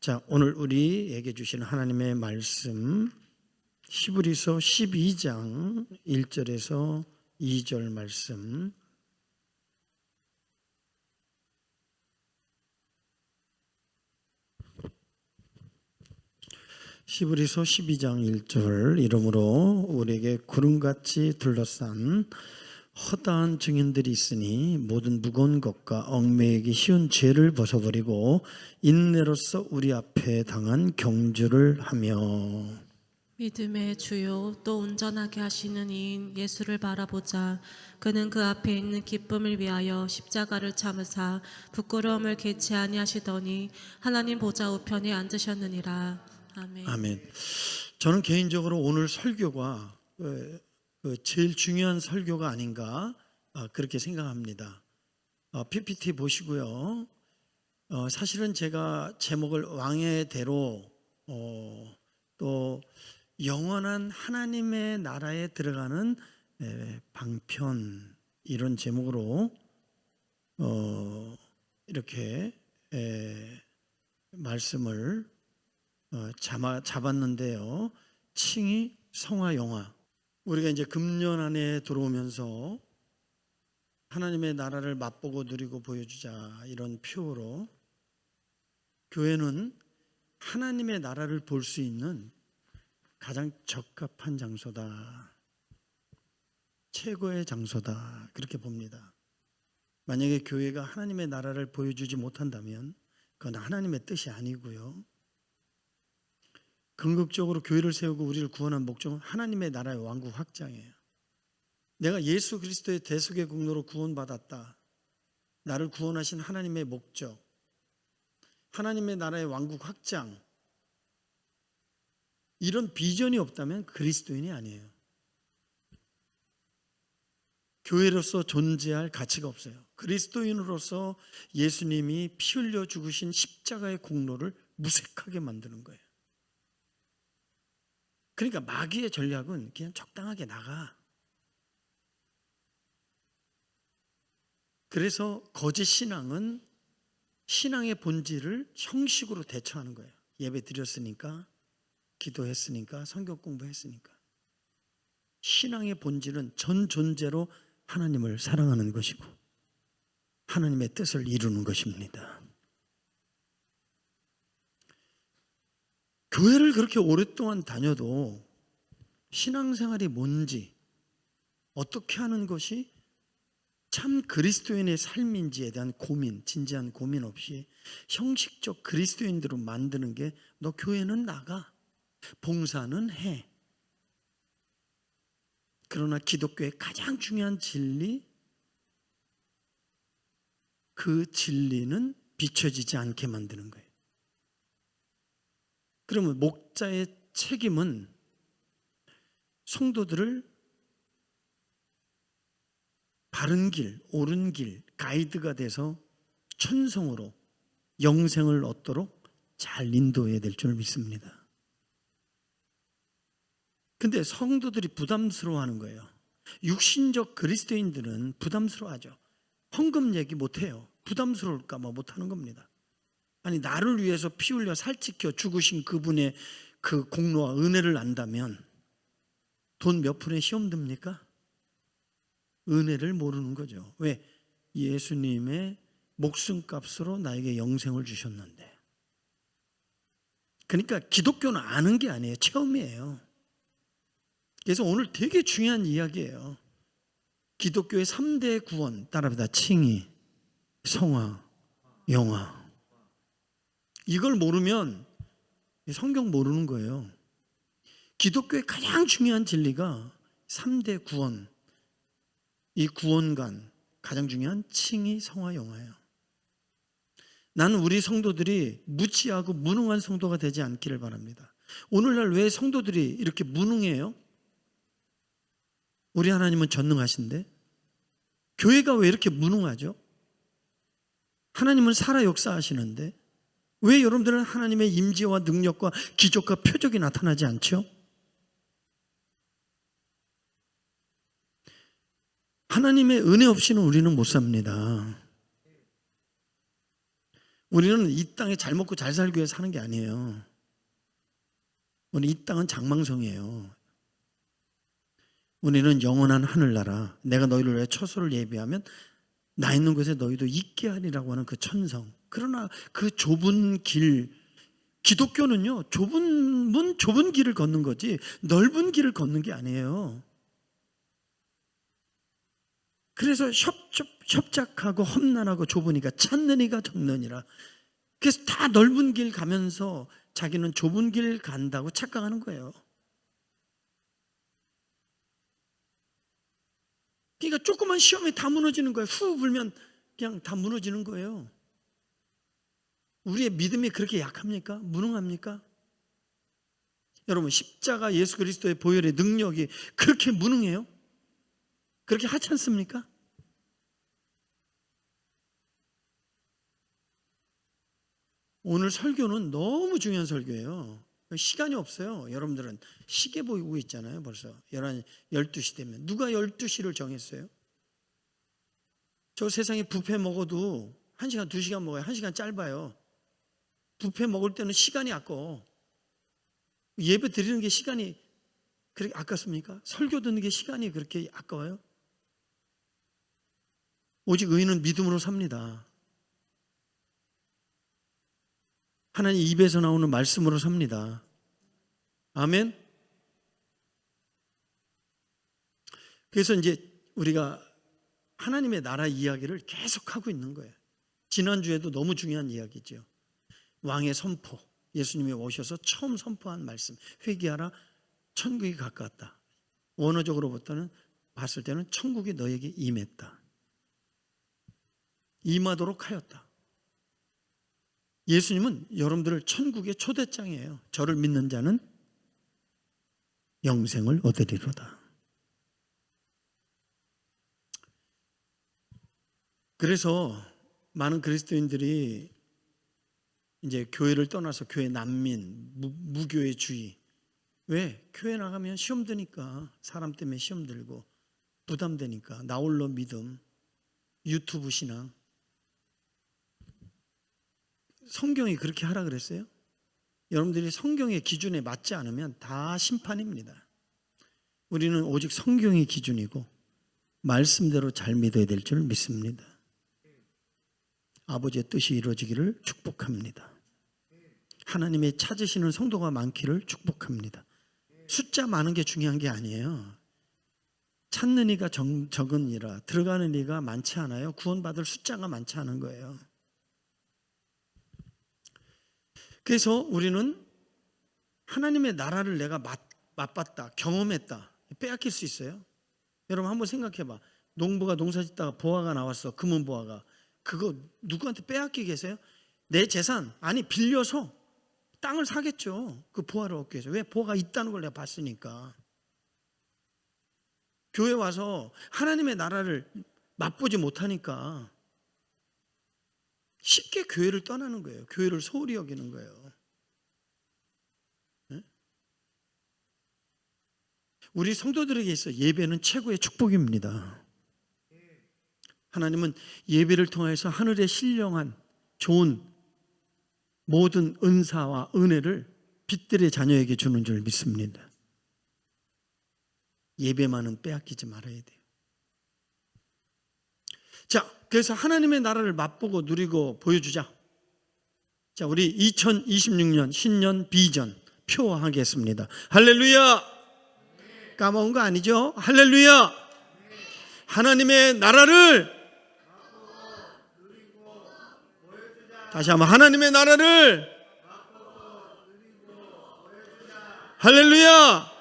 자, 오늘 우리에게 주시는 하나님의 말씀 히브리서 12장 1절에서 2절 말씀. 히브리서 12장 1절. 이러므로 우리에게 구름같이 둘러싼 허다한 증인들이 있으니 모든 무거운 것과 얽매이기 쉬운 죄를 벗어버리고 인내로서 우리 앞에 당한 경주를 하며 믿음의 주요 또 온전하게 하시는 이인 예수를 바라보자. 그는 그 앞에 있는 기쁨을 위하여 십자가를 참으사 부끄러움을 개치 아니하시더니 하나님 보좌 우편에 앉으셨느니라. 아멘. 아멘. 저는 개인적으로 오늘 설교가 제일 중요한 설교가 아닌가 그렇게 생각합니다. PPT 보시고요. 사실은 제가 제목을 왕의 대로 또 영원한 하나님의 나라에 들어가는 방편 이런 제목으로 이렇게 말씀을 잡았는데요. 칭의 성화영화. 우리가 이제 금년 안에 들어오면서 하나님의 나라를 맛보고 누리고 보여주자 이런 표어로 교회는 하나님의 나라를 볼 수 있는 가장 적합한 장소다. 최고의 장소다. 그렇게 봅니다. 만약에 교회가 하나님의 나라를 보여주지 못한다면 그건 하나님의 뜻이 아니고요. 궁극적으로 교회를 세우고 우리를 구원한 목적은 하나님의 나라의 왕국 확장이에요. 내가 예수 그리스도의 대속의 공로로 구원받았다. 나를 구원하신 하나님의 목적, 하나님의 나라의 왕국 확장, 이런 비전이 없다면 그리스도인이 아니에요. 교회로서 존재할 가치가 없어요. 그리스도인으로서 예수님이 피 흘려 죽으신 십자가의 공로를 무색하게 만드는 거예요. 그러니까 마귀의 전략은 그냥 적당하게 나가. 그래서 거짓 신앙은 신앙의 본질을 형식으로 대처하는 거예요. 예배 드렸으니까, 기도했으니까, 성경 공부했으니까. 신앙의 본질은 전 존재로 하나님을 사랑하는 것이고 하나님의 뜻을 이루는 것입니다. 교회를 그렇게 오랫동안 다녀도 신앙생활이 뭔지, 어떻게 하는 것이 참 그리스도인의 삶인지에 대한 고민, 진지한 고민 없이 형식적 그리스도인들로 만드는 게 너 교회는 나가, 봉사는 해. 그러나 기독교의 가장 중요한 진리, 그 진리는 비춰지지 않게 만드는 거예요. 그러면 목자의 책임은 성도들을 바른 길, 옳은 길, 가이드가 돼서 천성으로 영생을 얻도록 잘 인도해야 될 줄 믿습니다. 근데 성도들이 부담스러워하는 거예요. 육신적 그리스도인들은 부담스러워하죠. 헌금 얘기 못해요. 부담스러울까 봐 못하는 겁니다. 아니, 나를 위해서 피 흘려 살찌켜 죽으신 그분의 그 공로와 은혜를 안다면 돈 몇 푼에 시험 듭니까? 은혜를 모르는 거죠. 왜? 예수님의 목숨값으로 나에게 영생을 주셨는데. 그러니까 기독교는 아는 게 아니에요. 체험이에요. 그래서 오늘 되게 중요한 이야기예요. 기독교의 3대 구원, 따라합니다. 칭의, 성화, 영화. 이걸 모르면 성경 모르는 거예요. 기독교의 가장 중요한 진리가 3대 구원, 이 구원관, 가장 중요한 칭의, 성화, 영화예요. 나는 우리 성도들이 무지하고 무능한 성도가 되지 않기를 바랍니다. 오늘날 왜 성도들이 이렇게 무능해요? 우리 하나님은 전능하신데 교회가 왜 이렇게 무능하죠? 하나님은 살아 역사하시는데 왜 여러분들은 하나님의 임재와 능력과 기적과 표적이 나타나지 않죠? 하나님의 은혜 없이는 우리는 못 삽니다. 우리는 이 땅에 잘 먹고 잘 살기 위해 사는 게 아니에요. 우리 이 땅은 장망성이에요. 우리는 영원한 하늘나라, 내가 너희를 위해 처소를 예비하면 나 있는 곳에 너희도 있게 하리라고 하는 그 천성. 그러나 그 좁은 길, 기독교는요, 좁은 문, 좁은 길을 걷는 거지 넓은 길을 걷는 게 아니에요. 그래서 협착하고 험난하고 좁으니까 찾는 이가 적느니라. 그래서 다 넓은 길 가면서 자기는 좁은 길 간다고 착각하는 거예요. 그러니까 조그만 시험에 다 무너지는 거예요. 후 불면 그냥 다 무너지는 거예요. 우리의 믿음이 그렇게 약합니까? 무능합니까? 여러분, 십자가 예수 그리스도의 보혈의 능력이 그렇게 무능해요? 그렇게 하찮 않습니까? 오늘 설교는 너무 중요한 설교예요. 시간이 없어요. 여러분들은 시계 보고 있잖아요. 벌써 12시 되면. 누가 12시를 정했어요? 저 세상에 뷔페 먹어도 1시간, 2시간 먹어요. 1시간 짧아요. 뷔페 먹을 때는 시간이 아까워. 예배 드리는 게 시간이 그렇게 아깝습니까? 설교 듣는 게 시간이 그렇게 아까워요? 오직 의인은 믿음으로 삽니다. 하나님 입에서 나오는 말씀으로 삽니다. 아멘. 그래서 이제 우리가 하나님의 나라 이야기를 계속하고 있는 거예요. 지난주에도 너무 중요한 이야기죠. 왕의 선포, 예수님이 오셔서 처음 선포한 말씀, 회개하라, 천국이 가까웠다. 원어적으로 봤을 때는 천국이 너에게 임했다, 임하도록 하였다. 예수님은 여러분들을 천국의 초대장이에요. 저를 믿는 자는 영생을 얻으리로다. 그래서 많은 그리스도인들이 이제 교회를 떠나서 교회 난민, 무교회주의. 왜? 교회 나가면 시험 드니까, 사람 때문에 시험 들고 부담되니까, 나 홀로 믿음, 유튜브 신앙. 성경이 그렇게 하라 그랬어요? 여러분들이 성경의 기준에 맞지 않으면 다 심판입니다. 우리는 오직 성경의 기준이고 말씀대로 잘 믿어야 될 줄 믿습니다. 아버지의 뜻이 이루어지기를 축복합니다. 하나님의 찾으시는 성도가 많기를 축복합니다. 숫자 많은 게 중요한 게 아니에요. 찾는 이가 적은 이라, 들어가는 이가 많지 않아요. 구원받을 숫자가 많지 않은 거예요. 그래서 우리는 하나님의 나라를 내가 맛봤다, 경험했다, 빼앗길 수 있어요? 여러분 한번 생각해봐. 농부가 농사 짓다가 보화가 나왔어. 금은 보화가. 그거 누구한테 빼앗기겠어요? 내 재산, 아니 빌려서 땅을 사겠죠. 그 보화를 얻기 위해서. 왜? 보화가 있다는 걸 내가 봤으니까. 교회 와서 하나님의 나라를 맛보지 못하니까 쉽게 교회를 떠나는 거예요. 교회를 소홀히 여기는 거예요. 네? 우리 성도들에게 있어 예배는 최고의 축복입니다. 하나님은 예배를 통해서 하늘의 신령한 좋은 모든 은사와 은혜를 빛들의 자녀에게 주는 줄 믿습니다. 예배만은 빼앗기지 말아야 돼요. 자, 그래서 하나님의 나라를 맛보고 누리고 보여주자. 자, 우리 2026년 신년 비전 표하겠습니다. 할렐루야! 까먹은 거 아니죠? 할렐루야! 하나님의 나라를 다시 한번 하나님의 나라를 할렐루야!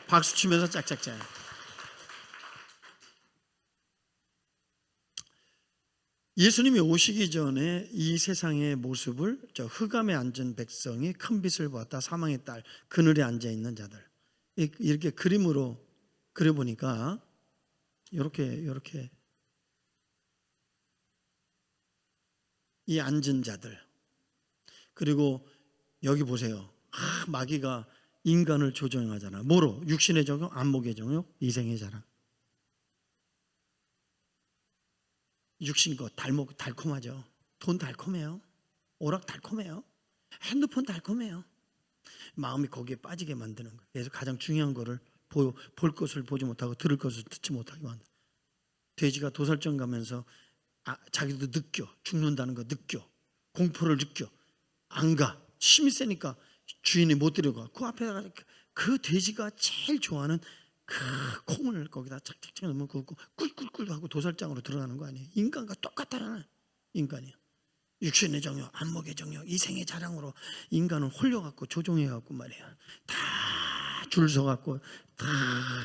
박수 치면서 짝짝짝. 예수님이 오시기 전에 이 세상의 모습을 저 흑암에 앉은 백성이 큰 빛을 보았다. 사망의 딸 그늘에 앉아 있는 자들, 이렇게 그림으로 그려보니까 이렇게 이 앉은 자들, 그리고 여기 보세요. 마귀가 인간을 조종하잖아. 뭐로? 육신의 정욕, 안목의 정욕, 이생의 자랑. 육신 것 달콤하죠. 돈 달콤해요. 오락 달콤해요. 핸드폰 달콤해요. 마음이 거기에 빠지게 만드는 거예요. 그래서 가장 중요한 거를 볼 것을 보지 못하고 들을 것을 듣지 못하게 만드는 거예요. 돼지가 도살장 가면서 자기도 느껴. 죽는다는 거 느껴. 공포를 느껴. 안 가. 힘이 세니까 주인이 못 데려가. 그 앞에 그 돼지가 제일 좋아하는 그 콩을 거기다 착착착 넣으면 굽고 꿀꿀꿀 하고 도살장으로 들어가는 거 아니에요. 인간과 똑같다라는 인간이에요. 육신의 정욕, 안목의 정욕, 이생의 자랑으로 인간을 홀려갖고 조종해갖고 말이야. 다 줄 서갖고 다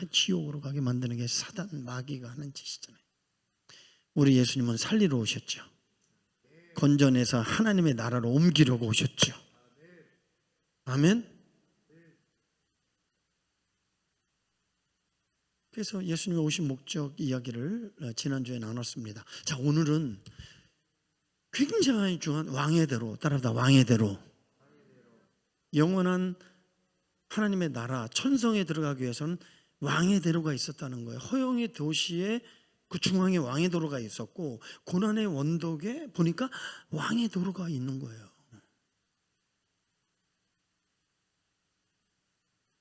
지옥으로 가게 만드는 게 사단 마귀가 하는 짓이잖아요. 우리 예수님은 살리러 오셨죠. 건져내서 하나님의 나라로 옮기려고 오셨죠. 아멘. 그래서 예수님이 오신 목적 이야기를 지난주에 나눴습니다. 자, 오늘은 굉장히 중요한 왕의 대로, 따라다 왕의 대로, 영원한 하나님의 나라 천성에 들어가기 위해서는 왕의 대로가 있었다는 거예요. 허영의 도시에 그 중앙에 왕의 도로가 있었고 고난의 원덕에 보니까 왕의 도로가 있는 거예요.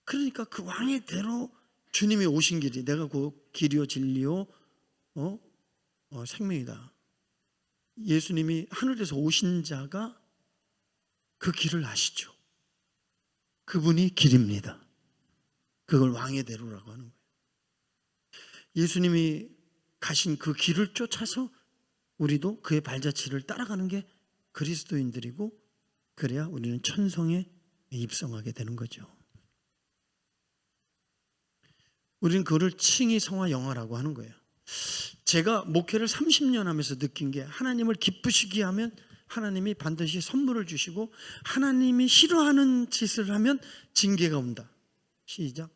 그러니까 그 왕의 대로 주님이 오신 길이, 내가 그 길이요 진리요 생명이다. 예수님이 하늘에서 오신 자가 그 길을 아시죠. 그분이 길입니다. 그걸 왕의 대로라고 하는 거예요. 예수님이 가신 그 길을 쫓아서 우리도 그의 발자취를 따라가는 게 그리스도인들이고, 그래야 우리는 천성에 입성하게 되는 거죠. 우리는 그를 칭의 성화 영화라고 하는 거예요. 제가 목회를 30년 하면서 느낀 게, 하나님을 기쁘시게 하면 하나님이 반드시 선물을 주시고, 하나님이 싫어하는 짓을 하면 징계가 온다. 시작.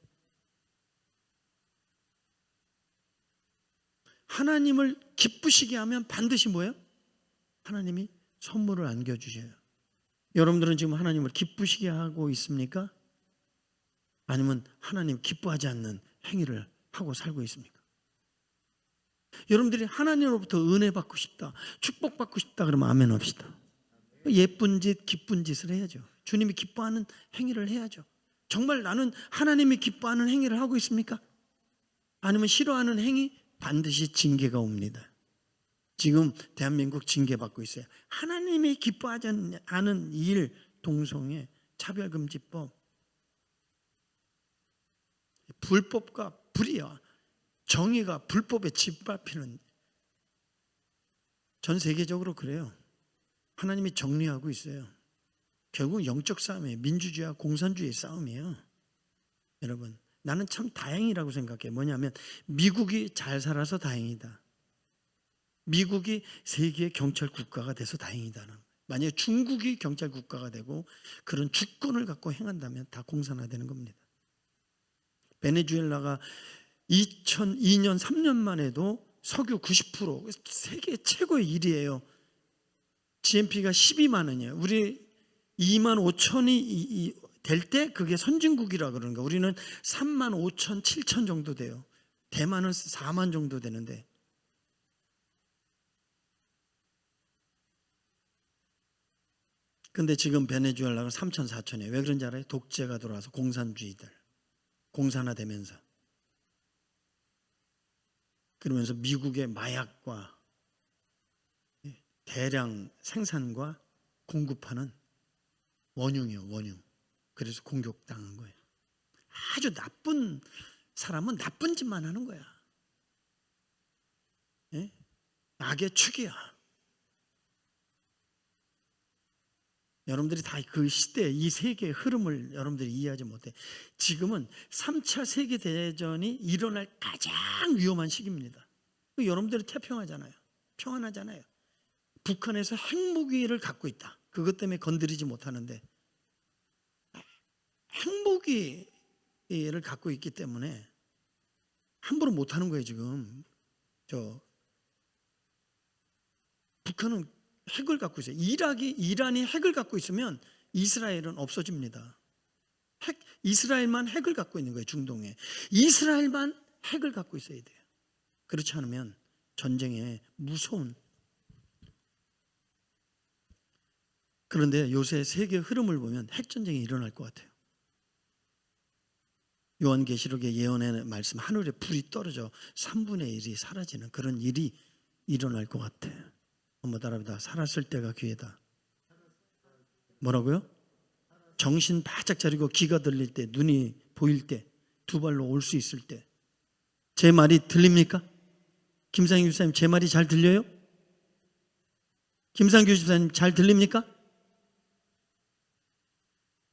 하나님을 기쁘시게 하면 반드시 뭐예요? 하나님이 선물을 안겨주셔요. 여러분들은 지금 하나님을 기쁘시게 하고 있습니까? 아니면 하나님 기뻐하지 않는 행위를 하고 살고 있습니까? 여러분들이 하나님으로부터 은혜 받고 싶다, 축복 받고 싶다 그러면 아멘 합시다. 예쁜 짓, 기쁜 짓을 해야죠. 주님이 기뻐하는 행위를 해야죠. 정말 나는 하나님이 기뻐하는 행위를 하고 있습니까? 아니면 싫어하는 행위? 반드시 징계가 옵니다. 지금 대한민국 징계받고 있어요. 하나님이 기뻐하지 않은 일, 동성애, 차별금지법, 불법과 불의와 정의가 불법에 짓밟히는, 전 세계적으로 그래요. 하나님이 정리하고 있어요. 결국 영적 싸움이에요. 민주주의와 공산주의의 싸움이에요. 여러분, 나는 참 다행이라고 생각해요. 뭐냐면 미국이 잘 살아서 다행이다. 미국이 세계 경찰 국가가 돼서 다행이다. 만약에 중국이 경찰 국가가 되고 그런 주권을 갖고 행한다면 다 공산화되는 겁니다. 베네수엘라가 2002년 3년만 해도 석유 90% 세계 최고의 일이에요. GNP가 12만 원이에요. 우리 2만 5천이 될 때 그게 선진국이라 그러는 거예요. 우리는 3만 5천, 7천 정도 돼요. 대만은 4만 정도 되는데, 근데 지금 베네수엘라가 3천, 4천이에요. 왜 그런지 알아요? 독재가 들어와서 공산주의들, 공산화되면서. 그러면서 미국의 마약과 대량 생산과 공급하는 원흉이요, 원흉. 그래서 공격당한 거예요. 아주 나쁜 사람은 나쁜 짓만 하는 거야. 예? 악의 축이야. 여러분들이 다 그 시대, 이 세계의 흐름을 여러분들이 이해하지 못해. 지금은 3차 세계대전이 일어날 가장 위험한 시기입니다. 여러분들이 태평하잖아요. 평안하잖아요. 북한에서 핵무기를 갖고 있다. 그것 때문에 건드리지 못하는데, 핵무기를 갖고 있기 때문에 함부로 못하는 거예요. 지금 북한은 핵을 갖고 있어요. 이란이 핵을 갖고 있으면 이스라엘은 없어집니다. 이스라엘만 핵을 갖고 있는 거예요. 중동에 이스라엘만 핵을 갖고 있어야 돼요. 그렇지 않으면 전쟁에 무서운, 그런데 요새 세계 흐름을 보면 핵전쟁이 일어날 것 같아요. 요한계시록의 예언의 말씀, 하늘에 불이 떨어져 3분의 1이 사라지는 그런 일이 일어날 것 같아. 한번 따라합니다. 살았을 때가 기회다. 뭐라고요? 정신 바짝 차리고 귀가 들릴 때, 눈이 보일 때, 두 발로 올 수 있을 때. 제 말이 들립니까? 김상규 집사님, 제 말이 잘 들려요? 김상규 집사님, 잘 들립니까?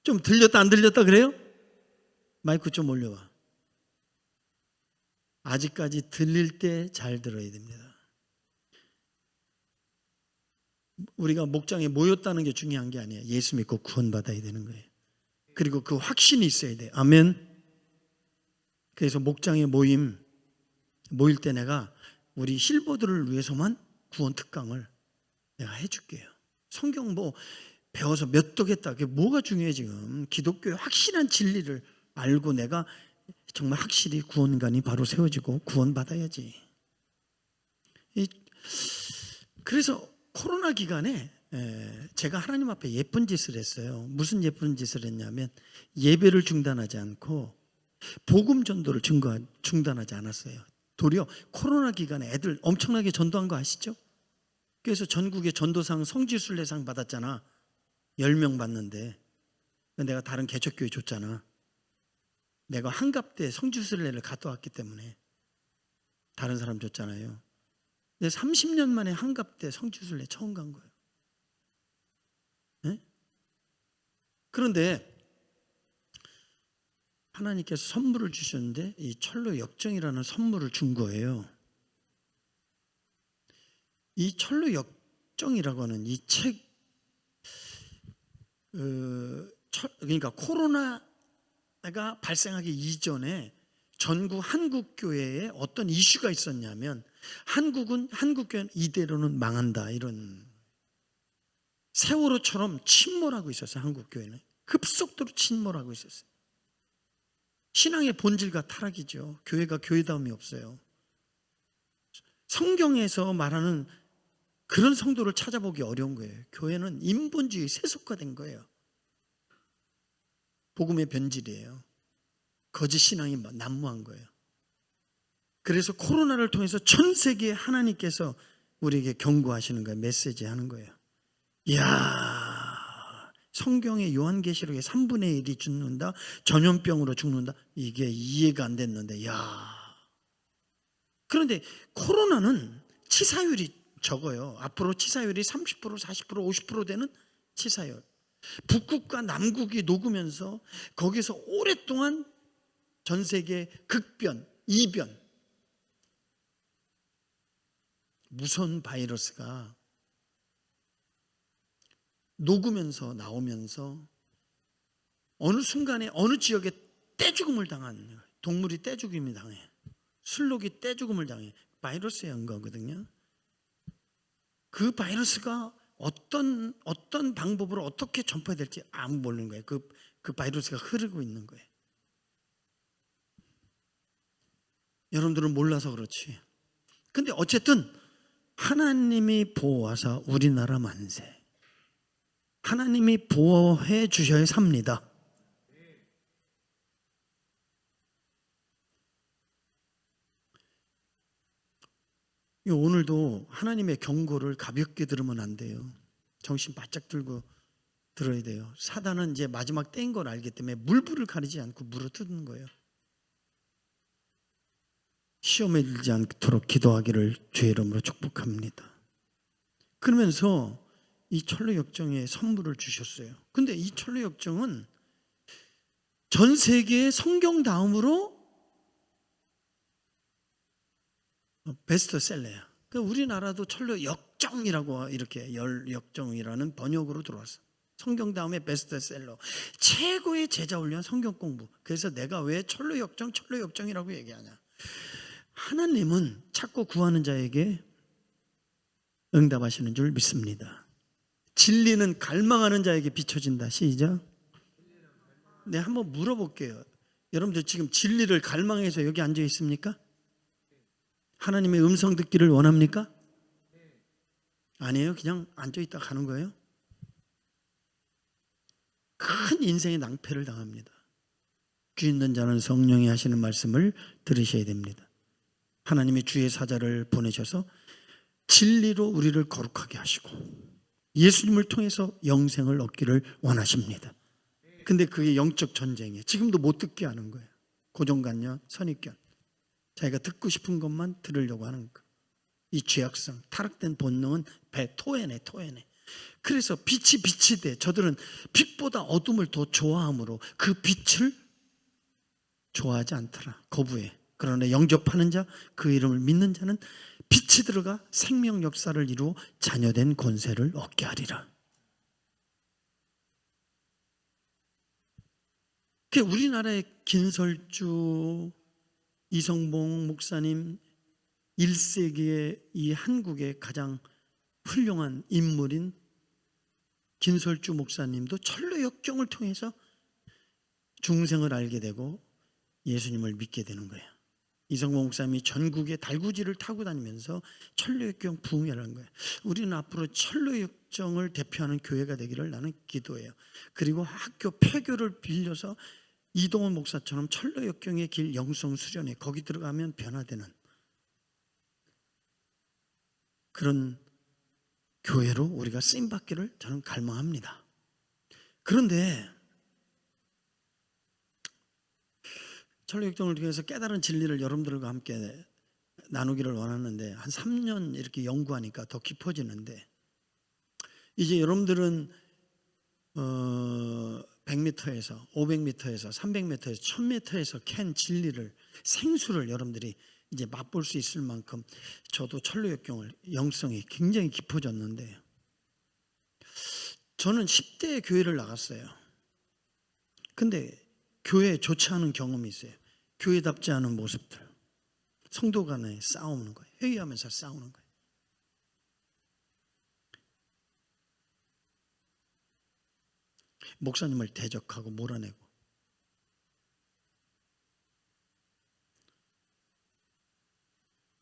좀 들렸다 안 들렸다 그래요? 마이크 좀 올려봐. 아직까지 들릴 때 잘 들어야 됩니다. 우리가 목장에 모였다는 게 중요한 게 아니에요. 예수 믿고 구원받아야 되는 거예요. 그리고 그 확신이 있어야 돼요. 아멘. 그래서 목장에 모일 때 내가 우리 실버들을 위해서만 구원 특강을 내가 해줄게요. 성경 뭐 배워서 몇 도겠다. 그게 뭐가 중요해 지금. 기독교의 확실한 진리를 알고 내가 정말 확실히 구원관이 바로 세워지고 구원받아야지. 그래서 코로나 기간에 제가 하나님 앞에 예쁜 짓을 했어요. 무슨 예쁜 짓을 했냐면 예배를 중단하지 않고 복음 전도를 중단하지 않았어요. 도리어 코로나 기간에 애들 엄청나게 전도한 거 아시죠? 그래서 전국에 전도상 성지순례상 받았잖아. 10명 받는데 내가 다른 개척교회 줬잖아. 내가 한갑때 성지순례를 갔다 왔기 때문에 다른 사람 줬잖아요. 근데 30년 만에 한갑때 성지순례 처음 간 거예요. 네? 그런데 하나님께서 선물을 주셨는데 이 철로 역정이라는 선물을 준 거예요. 이 철로 역정이라고 하는 이 책, 그러니까 코로나가 발생하기 이전에 전국 한국교회에 어떤 이슈가 있었냐면 한국교회는 이대로는 망한다, 이런 세월호처럼 침몰하고 있었어요. 한국교회는 급속도로 침몰하고 있었어요. 신앙의 본질과 타락이죠. 교회가 교회다움이 없어요. 성경에서 말하는 그런 성도를 찾아보기 어려운 거예요. 교회는 인본주의 세속화된 거예요. 복음의 변질이에요. 거짓 신앙이 난무한 거예요. 그래서 코로나를 통해서 전 세계에 하나님께서 우리에게 경고하시는 거예요. 메시지 하는 거예요. 이야, 성경의 요한계시록에 3분의 1이 죽는다, 전염병으로 죽는다, 이게 이해가 안 됐는데, 이야. 그런데 코로나는 치사율이 적어요. 앞으로 치사율이 30%, 40%, 50% 되는 치사율. 북극과 남극이 녹으면서 거기서 오랫동안 전 세계 극변, 이변, 무서운 바이러스가 녹으면서 나오면서 어느 순간에 어느 지역에 떼죽음을 당한, 동물이 떼죽음을 당해, 술록이 떼죽음을 당해. 바이러스에 한 거거든요. 그 바이러스가 어떤 방법으로 어떻게 전파될지 아무 모르는 거예요. 그 바이러스가 흐르고 있는 거예요. 여러분들은 몰라서 그렇지. 근데 어쨌든 하나님이 보호하사 우리나라 만세. 하나님이 보호해 주셔야 삽니다. 오늘도 하나님의 경고를 가볍게 들으면 안 돼요. 정신 바짝 들고 들어야 돼요. 사단은 이제 마지막 때인 걸 알기 때문에 물불을 가리지 않고 물어뜯는 거예요. 시험에 들지 않도록 기도하기를 주의 이름으로 축복합니다. 그러면서 이 철로 역정에 선물을 주셨어요. 근데 이 철로 역정은 전 세계의 성경 다음으로 베스트셀러야. 우리나라도 철로 역정이라고 이렇게 역정이라는 번역으로 들어왔어. 성경 다음에 베스트셀러. 최고의 제자 훈련 성경 공부. 그래서 내가 왜 철로 역정이라고 얘기하냐. 하나님은 찾고 구하는 자에게 응답하시는 줄 믿습니다. 진리는 갈망하는 자에게 비춰진다. 시작. 네, 한번 물어볼게요. 여러분들 지금 진리를 갈망해서 여기 앉아 있습니까? 하나님의 음성 듣기를 원합니까? 아니에요. 그냥 앉아 있다 가는 거예요. 큰 인생의 낭패를 당합니다. 귀 있는 자는 성령이 하시는 말씀을 들으셔야 됩니다. 하나님이 주의 사자를 보내셔서 진리로 우리를 거룩하게 하시고 예수님을 통해서 영생을 얻기를 원하십니다. 근데 그게 영적 전쟁이에요. 지금도 못 듣게 하는 거예요. 고정관념, 선입견. 자기가 듣고 싶은 것만 들으려고 하는 거. 이 죄악성, 타락된 본능은 토해내. 그래서 빛이 돼. 저들은 빛보다 어둠을 더 좋아함으로 그 빛을 좋아하지 않더라. 거부해. 그러나 영접하는 자, 그 이름을 믿는 자는 빛이 들어가 생명 역사를 이루어 자녀된 권세를 얻게 하리라. 우리나라의 김설주, 이성봉 목사님, 1세기의 이 한국의 가장 훌륭한 인물인 김설주 목사님도 철로 역경을 통해서 중생을 알게 되고 예수님을 믿게 되는 거예요. 이성봉 목사님이 전국에 달구지를 타고 다니면서 철로 역경 부흥을 한 거예요. 우리는 앞으로 철로 역정을 대표하는 교회가 되기를 나는 기도해요. 그리고 학교 폐교를 빌려서 이동원 목사처럼 철로 역경의 길 영성 수련회 거기 들어가면 변화되는 그런 교회로 우리가 쓰임받기를 저는 갈망합니다. 그런데 철로 역정을 통해서 깨달은 진리를 여러분들과 함께 나누기를 원하는데 한 3년 이렇게 연구하니까 더 깊어지는데 이제 여러분들은 100m에서 500m에서 300m에서 1000m에서 캔 진리를 생수를 여러분들이 이제 맛볼 수 있을 만큼 저도 철로 역경을 영성이 굉장히 깊어졌는데 저는 10대 교회를 나갔어요. 근데 교회에 좋지 않은 경험이 있어요. 교회답지 않은 모습들, 성도 간에 싸우는 거예요. 회의하면서 싸우는 거예요. 목사님을 대적하고 몰아내고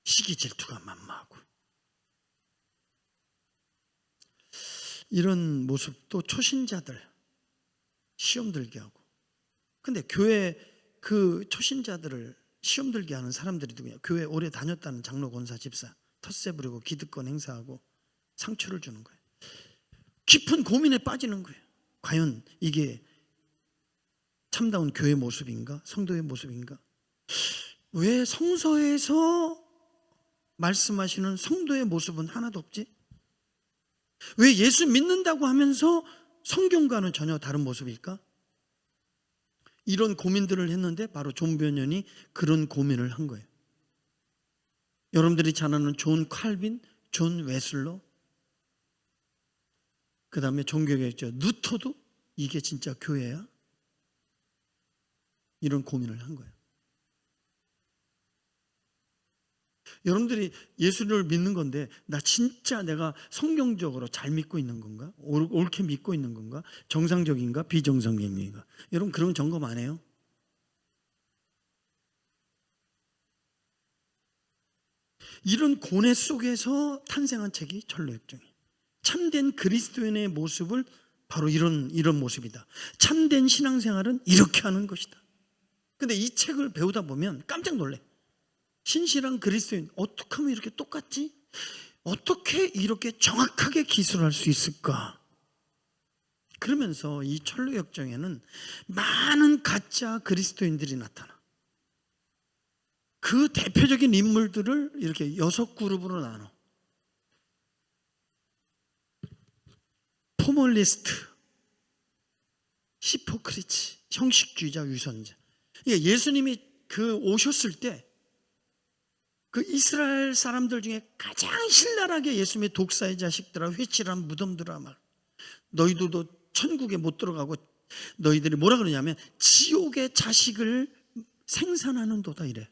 시기 질투가 만마하고 이런 모습도 초신자들 시험 들게 하고 근데 교회 그 초신자들을 시험 들게 하는 사람들이 누구냐? 교회 오래 다녔다는 장로, 권사, 집사 텃세 부리고 기득권 행사하고 상처를 주는 거예요. 깊은 고민에 빠지는 거예요. 과연 이게 참다운 교회 모습인가? 성도의 모습인가? 왜 성서에서 말씀하시는 성도의 모습은 하나도 없지? 왜 예수 믿는다고 하면서 성경과는 전혀 다른 모습일까? 이런 고민들을 했는데 바로 존 변연이 그런 고민을 한 거예요. 여러분들이 잘 아는 존 칼빈, 존 웨슬러, 그 다음에 종교개혁자 루터도 이게 진짜 교회야? 이런 고민을 한 거예요. 여러분들이 예수를 믿는 건데 나 진짜 내가 성경적으로 잘 믿고 있는 건가? 옳게 믿고 있는 건가? 정상적인가? 비정상적인가? 여러분 그런 점검 안 해요? 이런 고뇌 속에서 탄생한 책이 철로역정이에요. 참된 그리스도인의 모습을 바로 이런 모습이다. 참된 신앙생활은 이렇게 하는 것이다. 근데 이 책을 배우다 보면 깜짝 놀래. 신실한 그리스도인 어떻게 하면 이렇게 똑같지? 어떻게 이렇게 정확하게 기술할 수 있을까? 그러면서 이 철로 역정에는 많은 가짜 그리스도인들이 나타나. 그 대표적인 인물들을 이렇게 6그룹으로 나눠. 포멀리스트, 히포크리치, 형식주의자, 위선자. 예수님이 그 오셨을 때 그 이스라엘 사람들 중에 가장 신랄하게 예수님의 독사의 자식들아, 회칠한 무덤들아, 막 너희들도 천국에 못 들어가고 너희들이 뭐라 그러냐면 지옥의 자식을 생산하는도다 이래.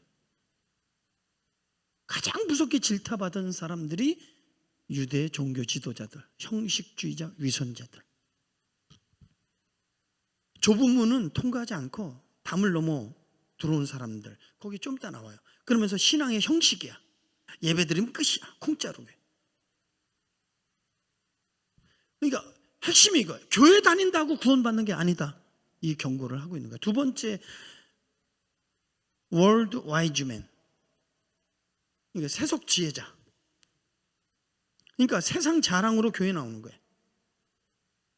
가장 무섭게 질타받은 사람들이 유대 종교 지도자들, 형식주의자, 위선자들. 좁은 문은 통과하지 않고 담을 넘어 들어온 사람들, 거기 좀 이따 나와요. 그러면서 신앙의 형식이야. 예배드리면 끝이야. 공짜로. 그러니까 핵심이 이거예요. 교회 다닌다고 구원받는 게 아니다. 이 경고를 하고 있는 거예요. 두 번째, 월드 와이즈맨. 이게 세속 지혜자. 그러니까 세상 자랑으로 교회 나오는 거예요.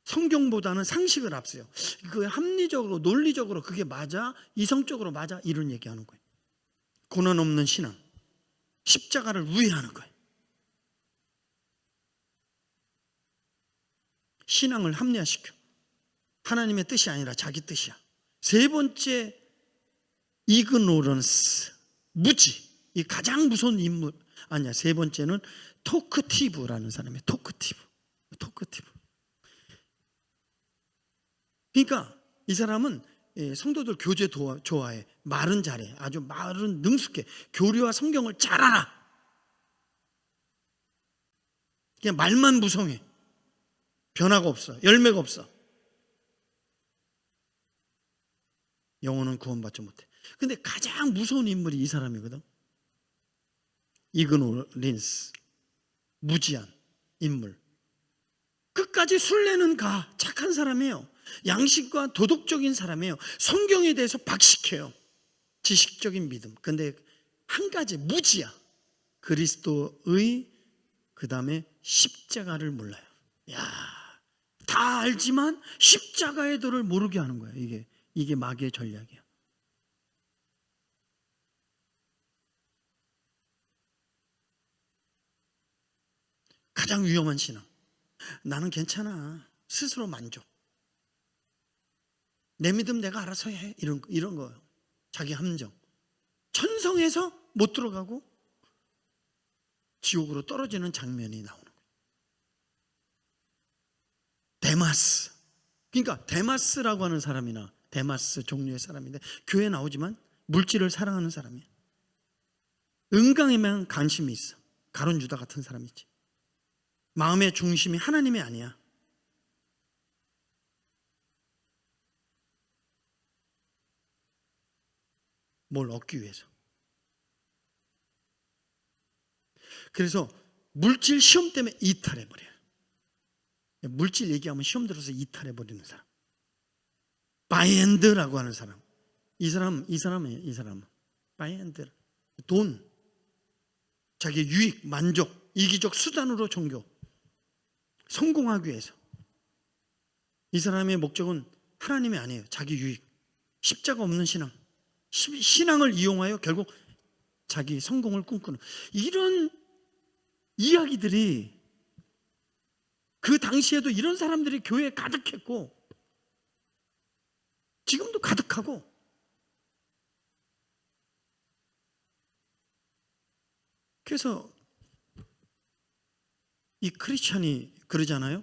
성경보다는 상식을 앞세요. 그 합리적으로, 논리적으로 그게 맞아? 이성적으로 맞아? 이런 얘기하는 거예요. 고난 없는 신앙. 십자가를 우회하는 거예요. 신앙을 합리화시켜. 하나님의 뜻이 아니라 자기 뜻이야. 세 번째, 이그노런스, 무지. 이 가장 무서운 인물. 아니야, 세 번째는 토크티브라는 사람이에요. 토크티브. 그러니까 이 사람은 성도들 교제 좋아해. 말은 잘해. 아주 말은 능숙해. 교리와 성경을 잘 알아. 그냥 말만 무성해. 변화가 없어. 열매가 없어. 영혼은 구원받지 못해. 근데 가장 무서운 인물이 이 사람이거든. 이그노린스, 무지한 인물. 끝까지 순례는 가. 착한 사람이에요. 양식과 도덕적인 사람이에요. 성경에 대해서 박식해요. 지식적인 믿음. 근데 한 가지 무지야. 그리스도의 그 다음에 십자가를 몰라요. 야, 다 알지만 십자가의 도를 모르게 하는 거예요. 이게 마귀의 전략이야. 가장 위험한 신앙. 나는 괜찮아. 스스로 만족. 내 믿음 내가 알아서 해. 이런 거예요. 자기 함정. 천성에서 못 들어가고 지옥으로 떨어지는 장면이 나오는 거예요. 데마스. 그러니까 데마스라고 하는 사람이나 데마스 종류의 사람인데 교회에 나오지만 물질을 사랑하는 사람이에요. 은강에만 관심이 있어. 가룟 유다 같은 사람이지. 마음의 중심이 하나님이 아니야. 뭘 얻기 위해서. 그래서 물질 시험 때문에 이탈해버려요. 물질 얘기하면 시험 들어서 이탈해버리는 사람. 바이엔드라고 하는 사람. 이 사람이에요. 이 사람은. 바이엔드. 돈, 자기 유익, 만족, 이기적 수단으로 종교. 성공하기 위해서. 이 사람의 목적은 하나님이 아니에요. 자기 유익. 십자가 없는 신앙. 신앙을 이용하여 결국 자기 성공을 꿈꾸는 이런 이야기들이 그 당시에도 이런 사람들이 교회에 가득했고 지금도 가득하고 그래서 이 크리스찬이 그러잖아요.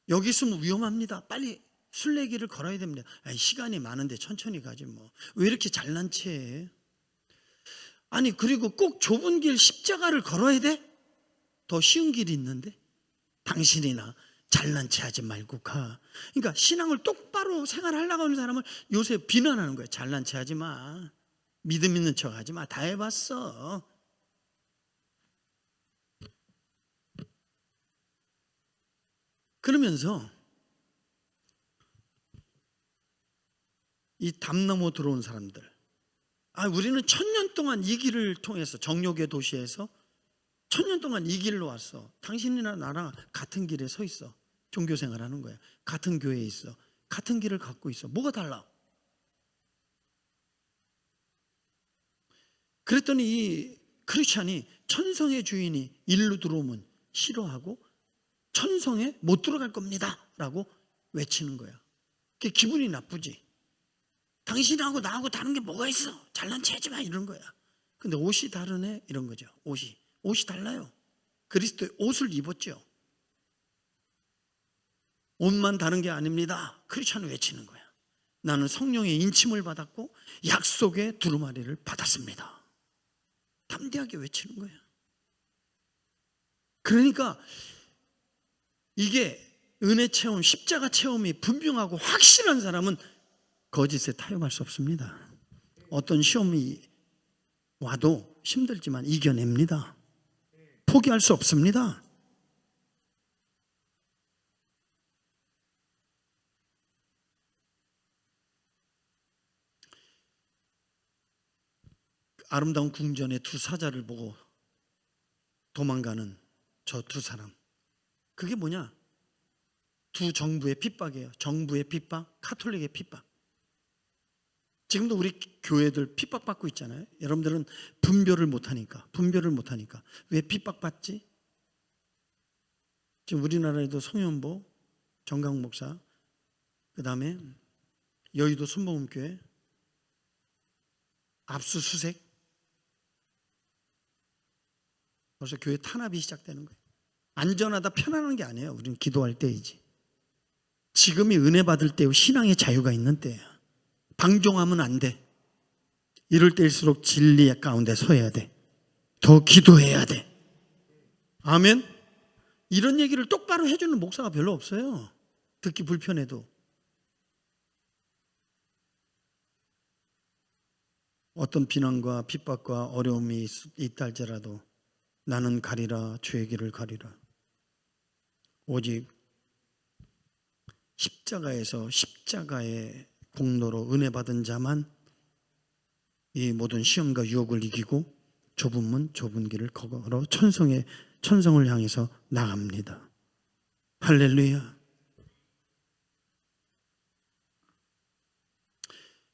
여기 있으면 위험합니다. 빨리 순례길을 걸어야 됩니다. 아니, 시간이 많은데 천천히 가지 뭐. 왜 이렇게 잘난 체해? 아니 그리고 꼭 좁은 길 십자가를 걸어야 돼? 더 쉬운 길이 있는데 당신이나 잘난 체하지 말고 가. 그러니까 신앙을 똑바로 생활하려고 하는 사람을 요새 비난하는 거예요. 잘난 체하지 마. 믿음 있는 척하지 마. 다 해봤어. 그러면서 이 담 넘어 들어온 사람들, 우리는 1000년 동안 이 길을 통해서 정욕의 도시에서 1000년 동안 이 길로 왔어. 당신이나 나랑 같은 길에 서 있어. 종교생활하는 거야. 같은 교회에 있어. 같은 길을 갖고 있어. 뭐가 달라? 그랬더니 이 크리스찬이 천성의 주인이 일로 들어오면 싫어하고 천성에 못 들어갈 겁니다 라고 외치는 거야. 그게 기분이 나쁘지. 당신하고 나하고 다른 게 뭐가 있어? 잘난 체하지 마 이런 거야. 근데 옷이 다르네 이런 거죠. 옷이 달라요. 그리스도의 옷을 입었죠. 옷만 다른 게 아닙니다. 크리스찬은 외치는 거야. 나는 성령의 인침을 받았고 약속의 두루마리를 받았습니다. 담대하게 외치는 거야. 그러니까 이게 은혜 체험, 십자가 체험이 분명하고 확실한 사람은 거짓에 타협할 수 없습니다. 어떤 시험이 와도 힘들지만 이겨냅니다. 포기할 수 없습니다. 아름다운 궁전의 두 사자를 보고 도망가는 저 두 사람, 그게 뭐냐? 두 정부의 핍박이에요. 정부의 핍박, 카톨릭의 핍박. 지금도 우리 교회들 핍박받고 있잖아요. 여러분들은 분별을 못하니까. 왜 핍박받지? 지금 우리나라에도 송현보, 정강 목사, 그 다음에 여의도 순복음교회 압수수색, 벌써 교회 탄압이 시작되는 거예요. 안전하다 편안한 게 아니에요. 우리는 기도할 때이지. 지금이 은혜 받을 때요, 신앙의 자유가 있는 때예요. 방종하면 안 돼. 이럴 때일수록 진리 가운데 서야 돼. 더 기도해야 돼. 아멘. 이런 얘기를 똑바로 해주는 목사가 별로 없어요. 듣기 불편해도. 어떤 비난과 핍박과 어려움이 있다 할지라도 나는 가리라, 주의 길을 가리라. 오직 십자가에서 십자가의 공로로 은혜 받은 자만 이 모든 시험과 유혹을 이기고 좁은 문 좁은 길을 걸어 천성을 향해서 나갑니다. 할렐루야.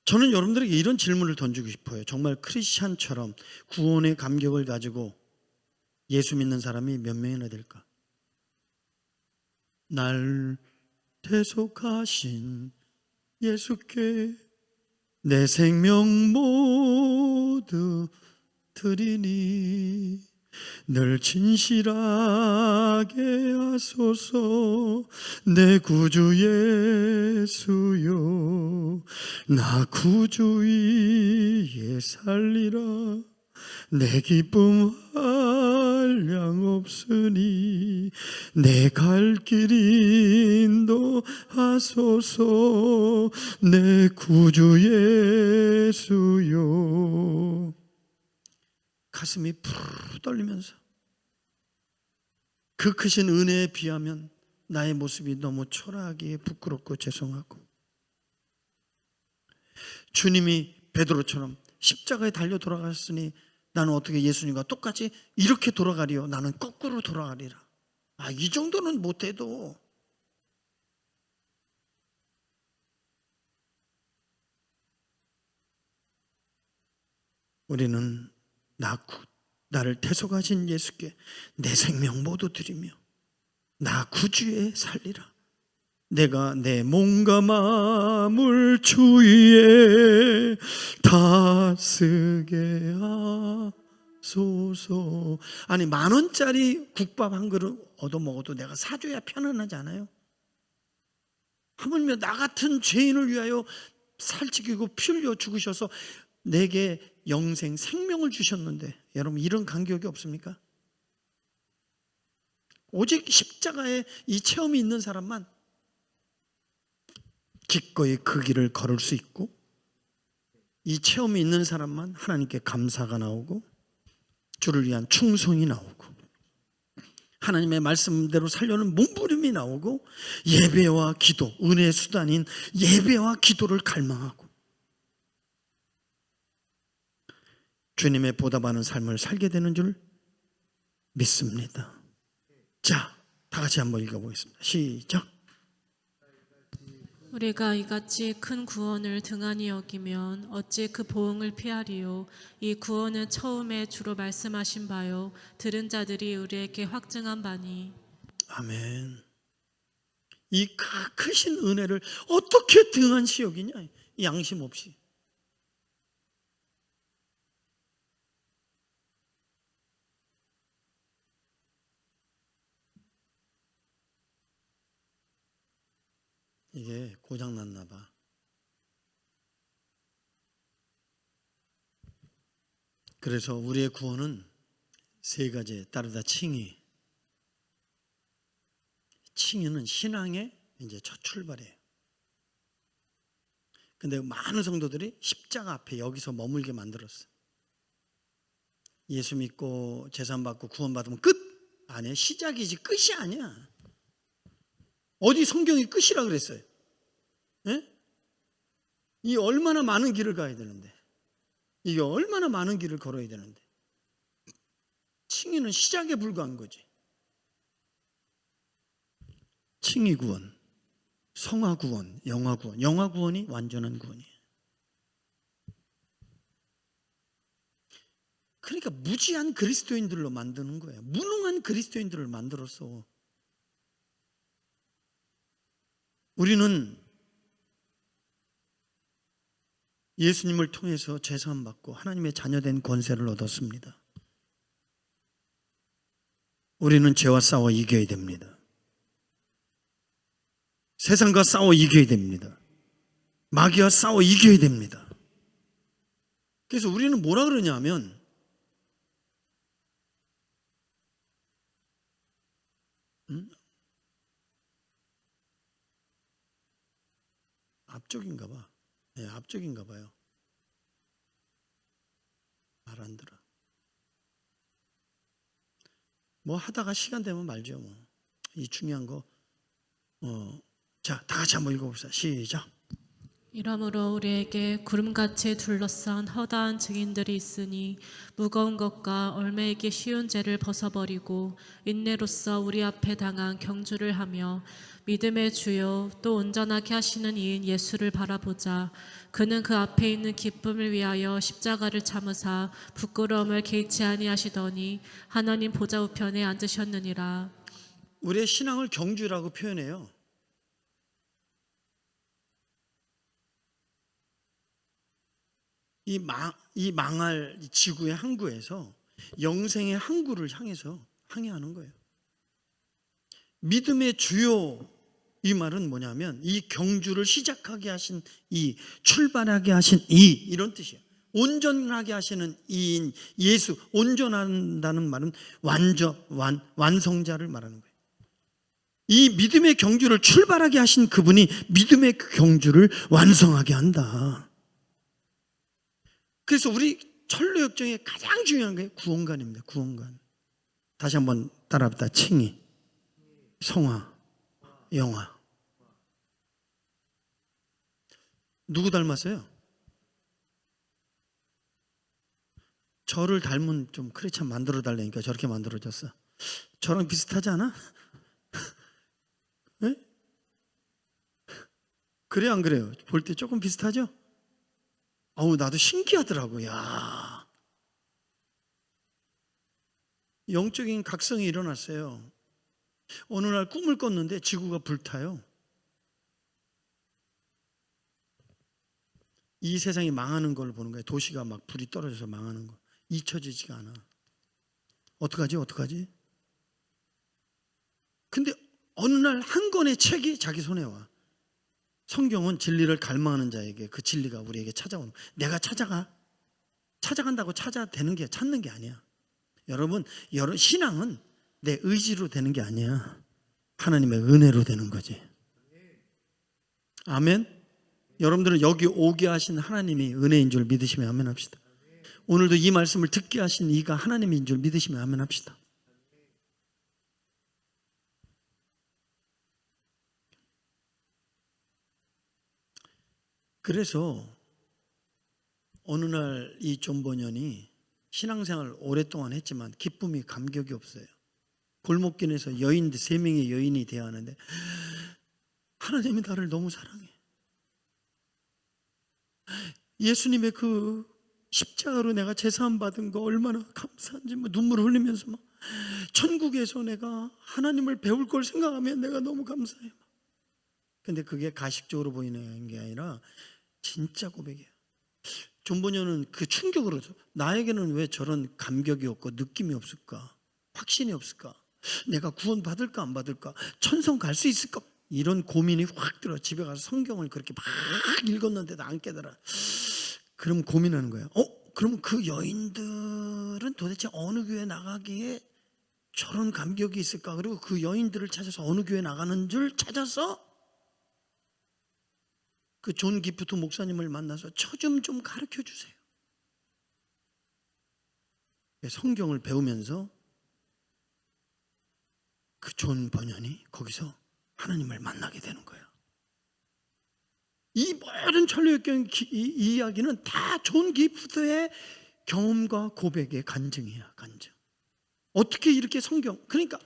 저는 여러분들에게 이런 질문을 던지고 싶어요. 정말 크리스찬처럼 구원의 감격을 가지고 예수 믿는 사람이 몇 명이나 될까? 날 대속하신 예수께 내 생명 모두 드리니 늘 진실하게 하소서. 내 구주 예수여, 나 구주 위에 살리라. 내 기쁨 한량 없으니 내 갈 길 인도하소서. 내 구주 예수여. 가슴이 푸르 떨리면서 그 크신 은혜에 비하면 나의 모습이 너무 초라하기에 부끄럽고 죄송하고, 주님이 베드로처럼 십자가에 달려 돌아갔으니 나는 어떻게 예수님과 똑같이 이렇게 돌아가리요? 나는 거꾸로 돌아가리라. 이 정도는 못해도 우리는 나를 대속하신 예수께 내 생명 모두 드리며 나 구주에 살리라. 내가 내 몸과 마음을 주위에 다스게 하소서. 아니 10,000원짜리 국밥 한 그릇 얻어먹어도 내가 사줘야 편안하지 않아요? 하물며 나 같은 죄인을 위하여 살찌기고 피 흘려 죽으셔서 내게 영생 생명을 주셨는데, 여러분 이런 간격이 없습니까? 오직 십자가에 이 체험이 있는 사람만 기꺼이 그 길을 걸을 수 있고, 이 체험이 있는 사람만 하나님께 감사가 나오고 주를 위한 충성이 나오고 하나님의 말씀대로 살려는 몸부림이 나오고 예배와 기도, 은혜의 수단인 예배와 기도를 갈망하고 주님의 보답하는 삶을 살게 되는 줄 믿습니다. 자, 다 같이 한번 읽어보겠습니다. 시작. 우리가 이같이 큰 구원을 등한히 여기면 어찌 그 보응을 피하리요. 이 구원은 처음에 주로 말씀하신 바요 들은 자들이 우리에게 확증한 바니. 아멘. 이 크신 은혜를 어떻게 등한시 여기냐? 양심 없이. 이게 고장났나 봐. 그래서 우리의 구원은 세 가지에 따르다 칭의. 칭의는 신앙의 이제 첫 출발이에요. 근데 많은 성도들이 십자가 앞에 여기서 머물게 만들었어요. 예수 믿고 제산 받고 구원 받으면 끝? 아니야. 시작이지 끝이 아니야. 어디 성경이 끝이라 그랬어요? 예? 이 얼마나 많은 길을 가야 되는데 이게 얼마나 많은 길을 걸어야 되는데. 칭의는 시작에 불과한 거지. 칭의 구원, 성화 구원, 영화 구원. 영화 구원이 완전한 구원이에요. 그러니까 무지한 그리스도인들로 만드는 거예요. 무능한 그리스도인들을 만들어서. 우리는 예수님을 통해서 죄사함 받고 하나님의 자녀된 권세를 얻었습니다. 우리는 죄와 싸워 이겨야 됩니다. 세상과 싸워 이겨야 됩니다. 마귀와 싸워 이겨야 됩니다. 그래서 우리는 뭐라 그러냐면 앞쪽인가 봐. 네, 앞쪽인가 봐요. 말 안 들어. 뭐 하다가 시간 되면 말죠. 뭐. 이 중요한 거. 자, 다 같이 한번 읽어봅시다. 시작. 이러므로 우리에게 구름같이 둘러싼 허다한 증인들이 있으니 무거운 것과 얼매이기 쉬운 죄를 벗어버리고 인내로써 우리 앞에 당한 경주를 하며 믿음의 주요 또 온전하게 하시는 이인 예수를 바라보자. 그는 그 앞에 있는 기쁨을 위하여 십자가를 참으사 부끄러움을 개의치 아니하시더니 하나님 보좌 우편에 앉으셨느니라. 우리의 신앙을 경주라고 표현해요. 이 망할 지구의 항구에서 영생의 항구를 향해서 항해하는 거예요. 믿음의 주요, 이 말은 뭐냐면 이 경주를 시작하게 하신 이, 출발하게 하신 이, 이런 뜻이에요. 온전하게 하시는 이인 예수. 온전한다는 말은 완성자를 말하는 거예요. 이 믿음의 경주를 출발하게 하신 그분이 믿음의 경주를 완성하게 한다. 그래서 우리 철로 역정의 가장 중요한 게 구원관입니다. 구원관. 다시 한번 따라합시다. 칭의, 성화, 영화. 누구 닮았어요? 저를 닮은 좀 크리스찬 만들어 달라니까 저렇게 만들어졌어. 저랑 비슷하지 않아? 네? 그래요, 안 그래요? 볼 때 조금 비슷하죠? 나도 신기하더라고. 야, 영적인 각성이 일어났어요. 어느 날 꿈을 꿨는데 지구가 불타요. 이 세상이 망하는 걸 보는 거예요. 도시가 막 불이 떨어져서 망하는 거. 잊혀지지가 않아. 어떡하지? 근데 어느 날 한 권의 책이 자기 손에 와. 성경은 진리를 갈망하는 자에게 그 진리가 우리에게 찾아오는 거예요. 내가 찾아간다고 찾는 게 아니야. 여러분 신앙은 내 의지로 되는 게 아니야. 하나님의 은혜로 되는 거지. 아멘. 여러분들은 여기 오게 하신 하나님이 은혜인 줄 믿으시면 아멘 합시다. 오늘도 이 말씀을 듣게 하신 이가 하나님인 줄 믿으시면 아멘 합시다. 그래서 어느 날 이 존버년이 신앙생활을 오랫동안 했지만 기쁨이 감격이 없어요. 골목길에서 여인들 3명의 여인이 대하는데 하나님이 나를 너무 사랑해. 예수님의 그 십자가로 내가 제사함 받은 거 얼마나 감사한지 눈물 흘리면서 막 천국에서 내가 하나님을 배울 걸 생각하면 내가 너무 감사해. 근데 그게 가식적으로 보이는 게 아니라 진짜 고백이에요. 존버녀는 그 충격으로 나에게는 왜 저런 감격이 없고 느낌이 없을까? 확신이 없을까? 내가 구원 받을까 안 받을까? 천성 갈 수 있을까? 이런 고민이 확 들어. 집에 가서 성경을 그렇게 막 읽었는데도 안 깨달아. 그럼 고민하는 거예요. 그럼 그 여인들은 도대체 어느 교회 나가기에 저런 감격이 있을까? 그리고 그 여인들을 찾아서 어느 교회 나가는 줄 찾아서 그 존 기프트 목사님을 만나서 저 좀 가르쳐 주세요. 성경을 배우면서 그 존 번연이 거기서 하나님을 만나게 되는 거예요. 이 모든 천로역경 이 이야기는 다 존 기프트의 경험과 고백의 간증이야, 간증. 어떻게 이렇게 성경, 그러니까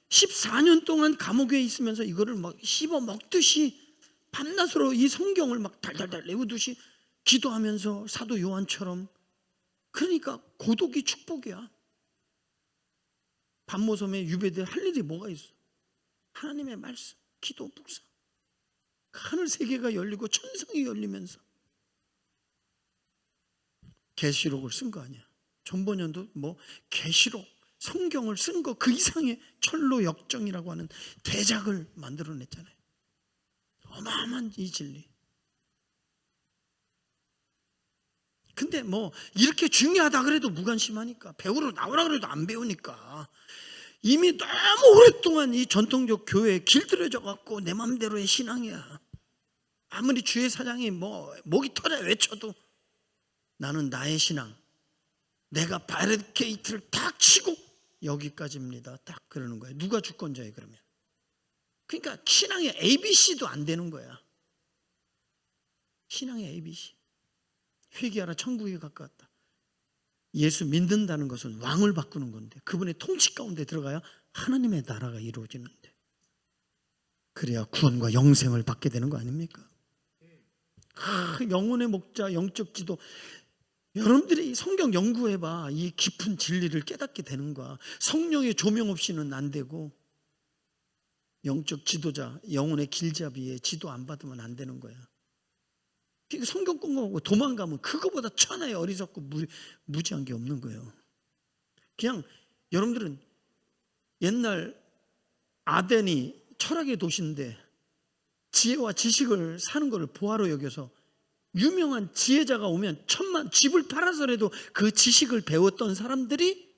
14년 동안 감옥에 있으면서 이거를 막 씹어 먹듯이 밤낮으로 이 성경을 막 달달달 외우듯이 기도하면서 사도 요한처럼. 그러니까 고독이 축복이야. 밤모섬에 유배될 할 일이 뭐가 있어? 하나님의 말씀, 기도, 묵상. 하늘 세계가 열리고 천상이 열리면서 계시록을 쓴 거 아니야. 전번연도 뭐 계시록, 성경을 쓴 거 그 이상의 철로 역정이라고 하는 대작을 만들어냈잖아요. 어마어마한 이 진리. 근데 뭐 이렇게 중요하다 그래도 무관심하니까, 배우러 나오라 그래도 안 배우니까, 이미 너무 오랫동안 이 전통적 교회에 길들여져 갖고 내 맘대로의 신앙이야. 아무리 주의 사장이 뭐 목이 터져 외쳐도 나는 나의 신앙, 내가 바리케이트를 탁 치고 여기까지입니다. 딱 그러는 거예요. 누가 주권자예요 그러면? 그러니까 신앙의 ABC도 안 되는 거야. 신앙의 ABC. 회개하라, 천국에 가까웠다. 예수 믿는다는 것은 왕을 바꾸는 건데, 그분의 통치 가운데 들어가야 하나님의 나라가 이루어지는데, 그래야 구원과 영생을 받게 되는 거 아닙니까? 영혼의 목자, 영적 지도. 여러분들이 성경 연구해봐. 이 깊은 진리를 깨닫게 되는 거야. 성령의 조명 없이는 안 되고, 영적 지도자, 영혼의 길잡이에 지도 안 받으면 안 되는 거야. 성경 공부하고 도망가면 그거보다 천하의 어리석고 무지한 게 없는 거예요. 그냥 여러분들은 옛날 아덴이 철학의 도시인데 지혜와 지식을 사는 것을 보화로 여겨서 유명한 지혜자가 오면 집을 팔아서라도 그 지식을 배웠던 사람들이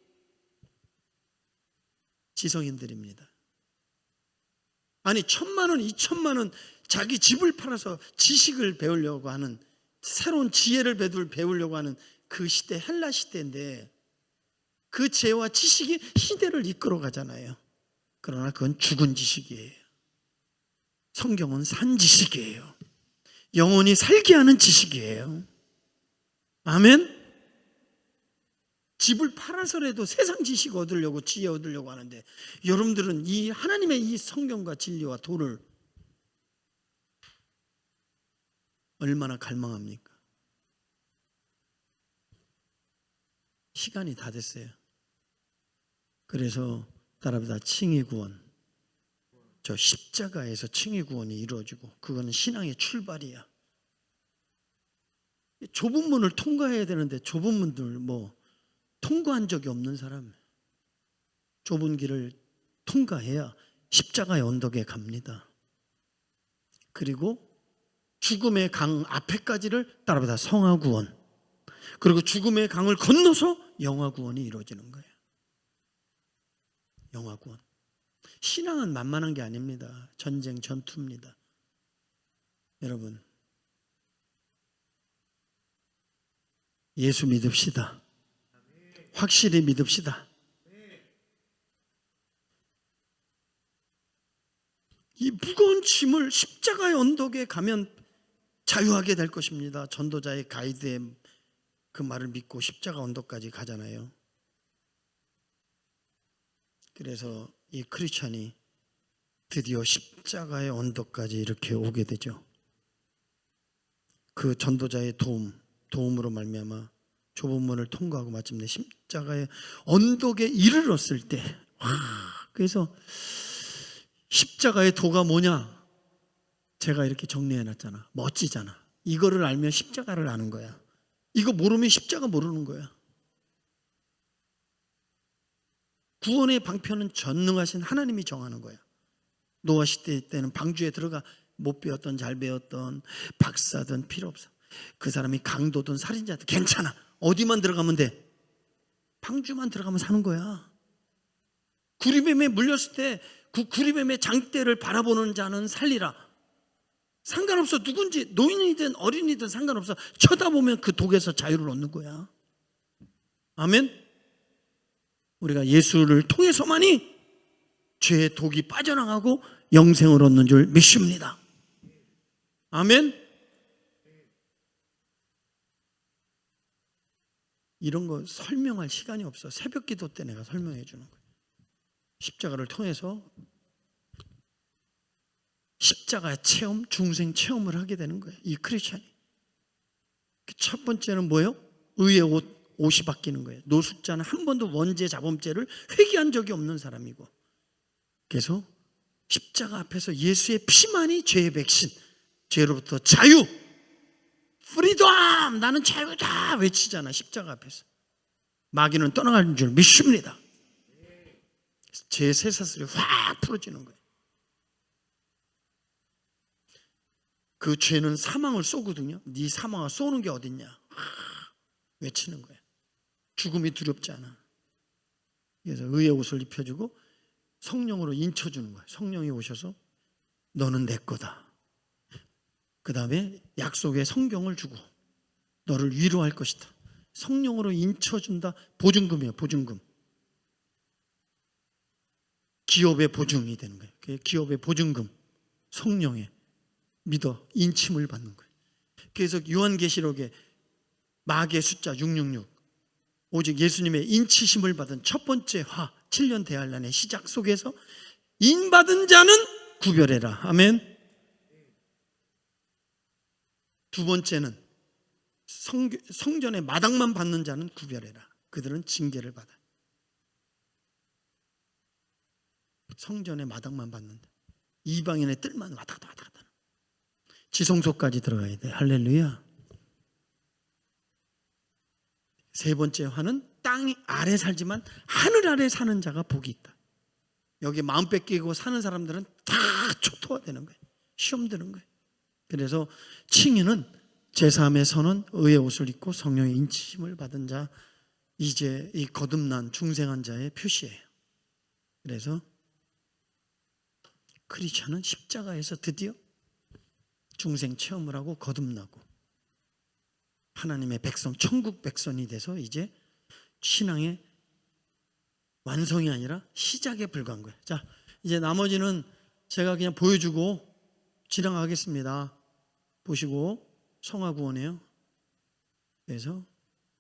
지성인들입니다. 아니 1,000만 원, 2,000만 원 자기 집을 팔아서 지식을 배우려고 하는, 새로운 지혜를 배우려고 하는 그 시대, 헬라 시대인데, 그 지혜와 지식이 시대를 이끌어 가잖아요. 그러나 그건 죽은 지식이에요. 성경은 산 지식이에요. 영혼이 살게 하는 지식이에요. 아멘. 집을 팔아서라도 세상 지식 얻으려고, 지혜 얻으려고 하는데, 여러분들은 이 하나님의 이 성경과 진리와 도를 얼마나 갈망합니까? 시간이 다 됐어요. 그래서 따라합니다. 칭의 구원, 저 십자가에서 칭의 구원이 이루어지고, 그거는 신앙의 출발이야. 좁은 문을 통과해야 되는데, 좁은 문들 뭐 통과한 적이 없는 사람, 좁은 길을 통과해야 십자가의 언덕에 갑니다. 그리고 죽음의 강 앞에까지를 따라보다 성화구원, 그리고 죽음의 강을 건너서 영화구원이 이루어지는 거예요. 영화구원. 신앙은 만만한 게 아닙니다. 전쟁, 전투입니다. 여러분, 예수 믿읍시다. 확실히 믿읍시다. 이 무거운 짐을 십자가의 언덕에 가면 자유하게 될 것입니다. 전도자의 가이드의 그 말을 믿고 십자가 언덕까지 가잖아요. 그래서 이 크리스찬이 드디어 십자가의 언덕까지 이렇게 오게 되죠. 그 전도자의 도움으로 말미암아 좁은 문을 통과하고 마침내 십자가의 언덕에 이르렀을 때, 그래서 십자가의 도가 뭐냐? 제가 이렇게 정리해놨잖아. 멋지잖아. 이거를 알면 십자가를 아는 거야. 이거 모르면 십자가 모르는 거야. 구원의 방편은 전능하신 하나님이 정하는 거야. 노아 시대 때는 방주에 들어가 못 배웠던 잘 배웠던 박사든 필요 없어. 그 사람이 강도든 살인자든 괜찮아. 어디만 들어가면 돼? 방주만 들어가면 사는 거야. 구리뱀에 물렸을 때 그 구리뱀의 장대를 바라보는 자는 살리라. 상관없어. 누군지, 노인이든 어린이든 상관없어. 쳐다보면 그 독에서 자유를 얻는 거야. 아멘. 우리가 예수를 통해서만이 죄의 독이 빠져나가고 영생을 얻는 줄 믿습니다. 아멘. 이런 거 설명할 시간이 없어. 새벽 기도 때 내가 설명해 주는 거예요. 십자가를 통해서 십자가 체험, 중생 체험을 하게 되는 거예요. 이 크리스찬이. 첫 번째는 뭐예요? 의의 옷이 바뀌는 거예요. 노숙자는 한 번도 원죄 자범죄를 회개한 적이 없는 사람이고, 그래서 십자가 앞에서 예수의 피만이 죄의 백신, 죄로부터 자유, 프리덤, 나는 자유다 외치잖아. 십자가 앞에서. 마귀는 떠나가는 줄 믿습니다. 죄 쇠사슬이 확 풀어지는 거예요. 그 죄는 사망을 쏘거든요. 네 사망을 쏘는 게 어딨냐 외치는 거예요. 죽음이 두렵지 않아. 그래서 의의 옷을 입혀주고 성령으로 인쳐주는 거예요. 성령이 오셔서 너는 내 거다. 그 다음에 약속의 성경을 주고 너를 위로할 것이다. 성령으로 인쳐준다. 보증금이에요. 보증금. 기업의 보증이 되는 거예요. 기업의 보증금, 성령의 믿어 인침을 받는 거예요. 그래서 요한계시록에 마귀의 숫자 666, 오직 예수님의 인치심을 받은 첫 번째 화 7년 대환란의 시작 속에서 인받은 자는 구별해라. 아멘. 두 번째는 성전의 마당만 받는 자는 구별해라. 그들은 징계를 받아. 성전의 마당만 받는다. 이방인의 뜰만 왔다 갔다 왔다 갔다. 지성소까지 들어가야 돼. 할렐루야. 세 번째 화는 땅 아래 살지만 하늘 아래 사는 자가 복이 있다. 여기 마음 뺏기고 사는 사람들은 다 초토화되는 거예요. 시험 드는 거예요. 그래서 칭의는 제3의 선은 의의 옷을 입고 성령의 인치심을 받은 자, 이제 이 거듭난 중생한 자의 표시예요. 그래서 크리스찬은 십자가에서 드디어 중생 체험을 하고 거듭나고 하나님의 백성, 천국 백성이 돼서 이제 신앙의 완성이 아니라 시작에 불과한 거예요. 자, 이제 나머지는 제가 그냥 보여주고 지나가겠습니다. 보시고 성화 구원이에요. 그래서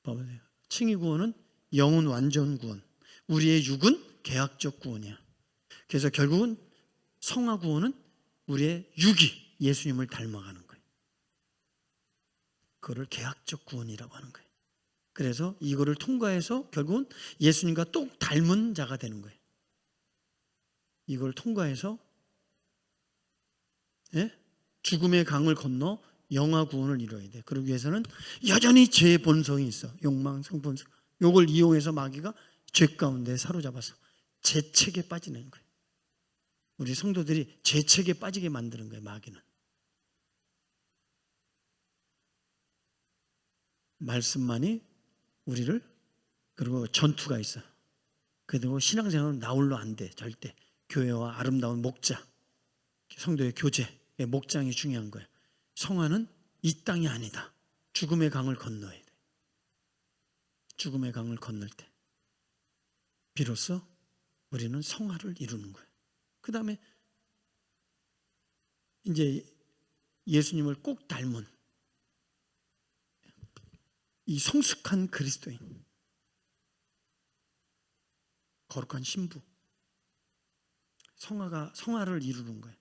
봐보세요. 칭의 구원은 영은 완전 구원, 우리의 육은 계약적 구원이야. 그래서 결국은 성화 구원은 우리의 육이 예수님을 닮아가는 거예요. 그거를 계약적 구원이라고 하는 거예요. 그래서 이거를 통과해서 결국은 예수님과 똑 닮은 자가 되는 거예요. 이걸 통과해서 죽음의 강을 건너 영화 구원을 이루어야 돼. 그러기 위해서는 여전히 죄의 본성이 있어. 욕망, 성본성. 이걸 이용해서 마귀가 죄 가운데 사로잡아서 죄책에 빠지는 거예요. 우리 성도들이 죄책에 빠지게 만드는 거예요. 마귀는. 말씀만이 우리를, 그리고 전투가 있어. 그리고 신앙생활은 나홀로 안 돼. 절대. 교회와 아름다운 목자, 성도의 교제, 목장이 중요한 거예요. 성화는 이 땅이 아니다. 죽음의 강을 건너야 돼. 죽음의 강을 건널 때 비로소 우리는 성화를 이루는 거예요. 그 다음에 이제 예수님을 꼭 닮은 이 성숙한 그리스도인, 거룩한 신부, 성화를 이루는 거예요.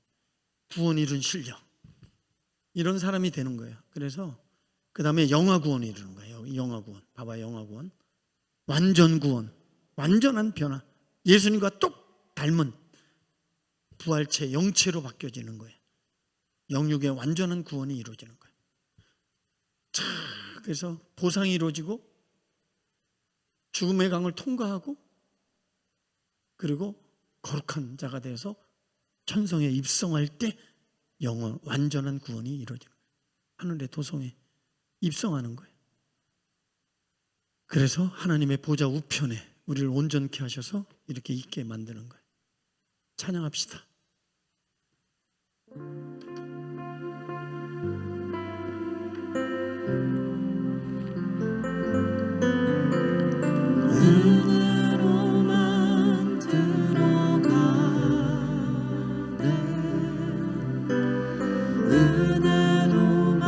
구원 이룬 실력, 이런 사람이 되는 거예요. 그래서 그 다음에 영화 구원을 이루는 거예요. 영화 구원. 봐봐, 영화 구원. 완전 구원, 완전한 변화. 예수님과 똑 닮은 부활체, 영체로 바뀌어지는 거예요. 영육의 완전한 구원이 이루어지는 거예요. 자, 그래서 보상이 이루어지고 죽음의 강을 통과하고 그리고 거룩한 자가 되어서 천성에 입성할 때 영원 완전한 구원이 이루어지는 거예요. 하늘의 도성에 입성하는 거예요. 그래서 하나님의 보좌 우편에 우리를 온전케 하셔서 이렇게 있게 만드는 거예요. 찬양합시다. 은혜로만 들어가네, 은혜로만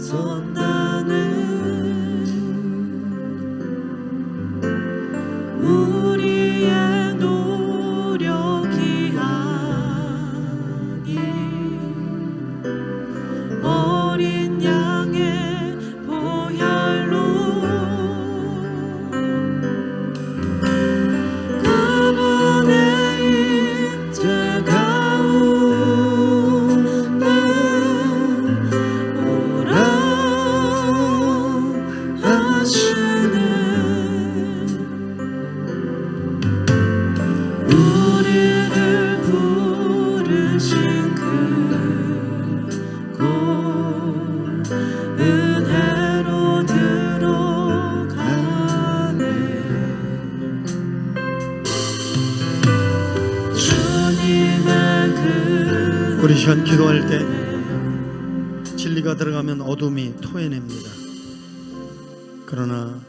솟나는 우리 시간 기도할 때 진리가 들어가면 어둠이 토해냅니다. 그러나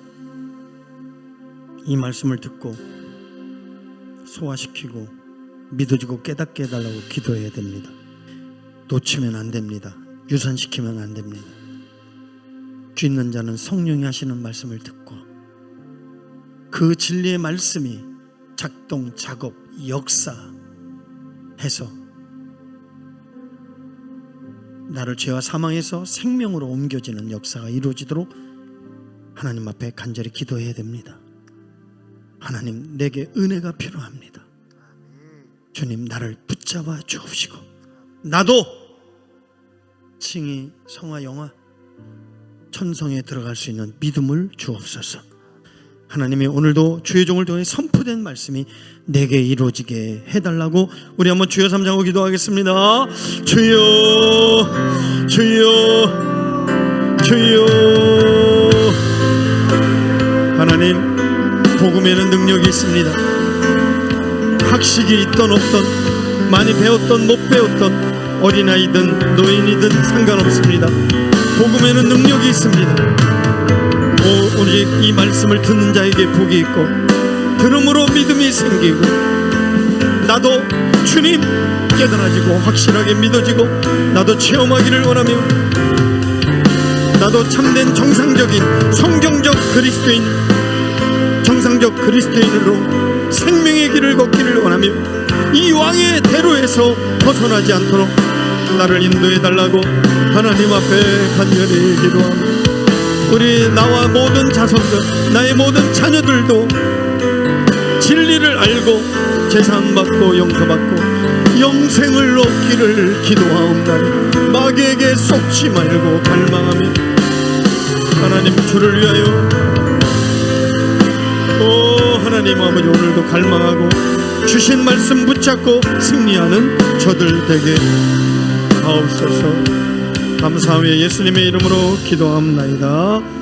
이 말씀을 듣고 소화시키고 믿어지고 깨닫게 해달라고 기도해야 됩니다. 놓치면 안 됩니다. 유산시키면 안 됩니다. 귀 있는 자는 성령이 하시는 말씀을 듣고 그 진리의 말씀이 작동, 작업, 역사해서 나를 죄와 사망에서 생명으로 옮겨지는 역사가 이루어지도록 하나님 앞에 간절히 기도해야 됩니다. 하나님, 내게 은혜가 필요합니다. 주님, 나를 붙잡아 주옵시고 나도 칭의, 성화, 영화, 천성에 들어갈 수 있는 믿음을 주옵소서. 하나님이 오늘도 주의 종을 통해 선포된 말씀이 내게 이루어지게 해달라고 우리 한번 주여 삼장하고 기도하겠습니다. 주여, 주여, 주여. 하나님, 복음에는 능력이 있습니다. 학식이 있던 없던, 많이 배웠던 못 배웠던, 어린아이든 노인이든 상관없습니다. 복음에는 능력이 있습니다. 오직 이 말씀을 듣는 자에게 복이 있고 들음으로 믿음이 생기고 나도 주님 깨달아지고 확실하게 믿어지고 나도 체험하기를 원하며 나도 참된 정상적인 성경적 그리스도인, 정상적 그리스도인으로 생명의 길을 걷기를 원하며 이 왕의 대로에서 벗어나지 않도록 나를 인도해 달라고 하나님 앞에 간절히 기도합니다. 우리 나와 모든 자손들, 나의 모든 자녀들도 진리를 알고 재산받고 용서받고 영생을 얻기를 기도하옵나니 마귀에게 속지 말고 갈망하며 하나님 주를 위하여 하나님 아버지 오늘도 갈망하고 주신 말씀 붙잡고 승리하는 저들 되게 하옵소서. 감사하며 예수님의 이름으로 기도합나이다.